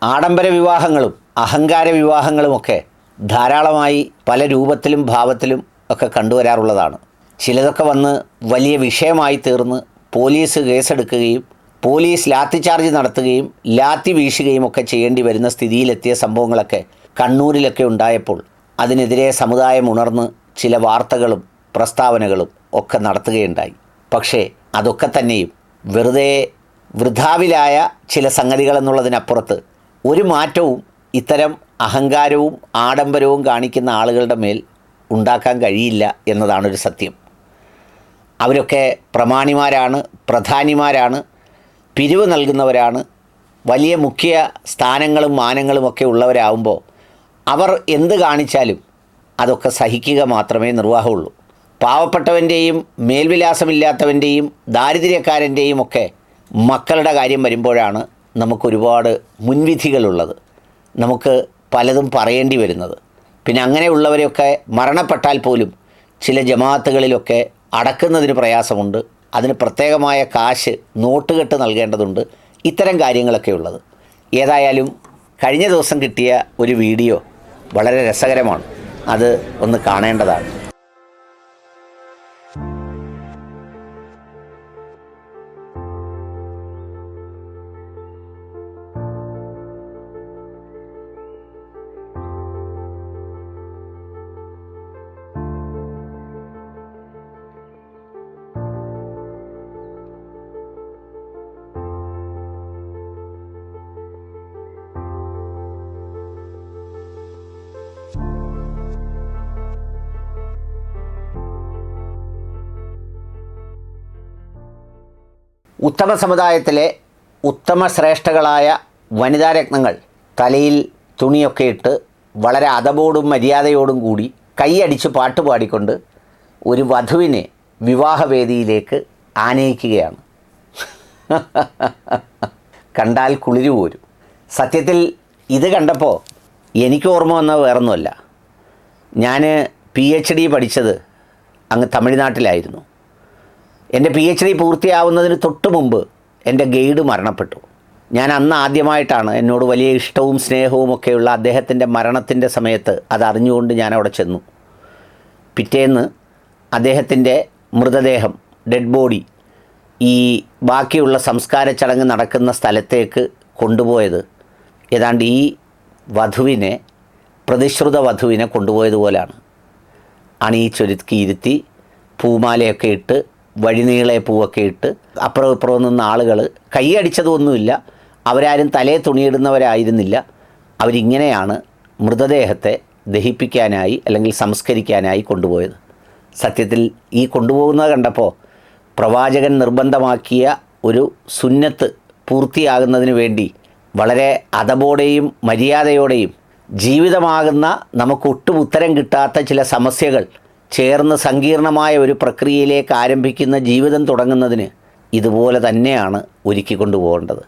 ആഡംബര വിവാഹങ്ങളും അഹങ്കാര വിവാഹങ്ങളുമൊക്കെ ധാരാളമായി പല രൂപത്തിലും ഭാവത്തിലും ഒക്കെ കണ്ടുവരാറുള്ളതാണ്. ചിലതൊക്കെ വന്ന് വലിയ വിഷയമായി തീർന്ന് പോലീസ് കേസെടുക്കുകയും പോലീസ് ലാത്തി ചാർജ് നടത്തുകയും ലാത്തി വീശുകയും ഒക്കെ ചെയ്യേണ്ടി വരുന്ന സ്ഥിതിയിലെത്തിയ സംഭവങ്ങളൊക്കെ കണ്ണൂരിലൊക്കെ ഉണ്ടായപ്പോൾ അതിനെതിരെ സമുദായം ഉണർന്ന് ചില വാർത്തകളും പ്രസ്താവനകളും ഒക്കെ നടത്തുകയുണ്ടായി. പക്ഷേ അതൊക്കെ തന്നെയും വെറുതെ വൃഥാവിലായ ചില സംഗതികളെന്നുള്ളതിനപ്പുറത്ത് ഒരു മാറ്റവും ഇത്തരം അഹങ്കാരവും ആഡംബരവും കാണിക്കുന്ന ആളുകളുടെ മേൽ ഉണ്ടാക്കാൻ കഴിയില്ല എന്നതാണൊരു സത്യം. അവരൊക്കെ പ്രമാണിമാരാണ്, പ്രധാനിമാരാണ്, പിരിവ് നൽകുന്നവരാണ്, വലിയ മുഖ്യ സ്ഥാനങ്ങളും മാനങ്ങളുമൊക്കെ ഉള്ളവരാകുമ്പോൾ അവർ എന്ത് കാണിച്ചാലും അതൊക്കെ സഹിക്കുക മാത്രമേ നിർവാഹമുള്ളൂ. പാവപ്പെട്ടവൻ്റെയും മേൽവിലാസമില്ലാത്തവൻ്റെയും ദാരിദ്ര്യക്കാരൻ്റെയും ഒക്കെ മക്കളുടെ കാര്യം വരുമ്പോഴാണ് നമുക്കൊരുപാട് മുൻവിധികളുള്ളത്, നമുക്ക് പലതും പറയേണ്ടി വരുന്നത്. പിന്നെ അങ്ങനെയുള്ളവരെയൊക്കെ മരണപ്പെട്ടാൽ പോലും ചില ജമാഅത്തുകളിലൊക്കെ അടക്കുന്നതിന് പ്രയാസമുണ്ട്, അതിന് പ്രത്യേകമായ കാശ് നോട്ടുകെട്ട് നൽകേണ്ടതുണ്ട്, ഇത്തരം കാര്യങ്ങളൊക്കെ ഉള്ളത്. ഏതായാലും കഴിഞ്ഞ ദിവസം കിട്ടിയ ഒരു വീഡിയോ വളരെ രസകരമാണ്, അത് ഒന്ന് കാണേണ്ടതാണ്. ഉത്തമ സമുദായത്തിലെ ഉത്തമ ശ്രേഷ്ഠകളായ വനിതാരത്നങ്ങൾ തലയിൽ തുണിയൊക്കെ ഇട്ട് വളരെ അതബോടും മര്യാദയോടും കൂടി കൈയടിച്ച് പാട്ട് പാടിക്കൊണ്ട് ഒരു വധുവിനെ വിവാഹവേദിയിലേക്ക് ആനയിക്കുകയാണ്. കണ്ടാൽ കുളിരു പോരും. സത്യത്തിൽ ഇത് കണ്ടപ്പോൾ എനിക്ക് ഓർമ്മ വന്നത് വേറൊന്നുമല്ല. ഞാൻ PhD പഠിച്ചത് അങ്ങ് തമിഴ്നാട്ടിലായിരുന്നു. എൻ്റെ PhD പൂർത്തിയാവുന്നതിന് തൊട്ട് മുമ്പ് എൻ്റെ ഗൈഡ് മരണപ്പെട്ടു. ഞാൻ അന്ന് ആദ്യമായിട്ടാണ്, എന്നോട് വലിയ ഇഷ്ടവും സ്നേഹവും ഒക്കെയുള്ള അദ്ദേഹത്തിൻ്റെ മരണത്തിൻ്റെ സമയത്ത് അതറിഞ്ഞുകൊണ്ട് ഞാൻ അവിടെ ചെന്നു. പിറ്റേന്ന് അദ്ദേഹത്തിൻ്റെ മൃതദേഹം, ഡെഡ് ബോഡി, ഈ ബാക്കിയുള്ള സംസ്കാര ചടങ്ങ് നടക്കുന്ന സ്ഥലത്തേക്ക് കൊണ്ടുപോയത് ഏതാണ്ട് ഈ വധുവിനെ, പ്രതിശ്രുത വധുവിനെ കൊണ്ടുപോയതുപോലാണ്. അണിയിച്ചൊരുക്കിയിരുത്തി പൂമാലയൊക്കെ ഇട്ട് വഴിനീളെ പൂവൊക്കെ ഇട്ട് അപ്പുറം ഇപ്പുറം നിന്ന ആളുകൾ കൈയടിച്ചതൊന്നുമില്ല, അവരാരും തലേ തുണിയിടുന്നവരായിരുന്നില്ല. അവരിങ്ങനെയാണ് മൃതദേഹത്തെ ദഹിപ്പിക്കാനായി അല്ലെങ്കിൽ സംസ്കരിക്കാനായി കൊണ്ടുപോയത്. സത്യത്തിൽ ഈ കൊണ്ടുപോകുന്നത് കണ്ടപ്പോൾ പ്രവാചകൻ നിർബന്ധമാക്കിയ ഒരു സുന്നത്ത് പൂർത്തിയാകുന്നതിന് വേണ്ടി വളരെ അതബോടെയും മര്യാദയോടെയും ജീവിതമാകുന്ന നമുക്കൊട്ടും ഉത്തരം കിട്ടാത്ത ചില സമസ്യകൾ ചേർന്ന് സങ്കീർണമായ ഒരു പ്രക്രിയയിലേക്ക് ആരംഭിക്കുന്ന ജീവിതം തുടങ്ങുന്നതിന് ഇതുപോലെ തന്നെയാണ് ഒരുക്കിക്കൊണ്ടു പോകേണ്ടത്.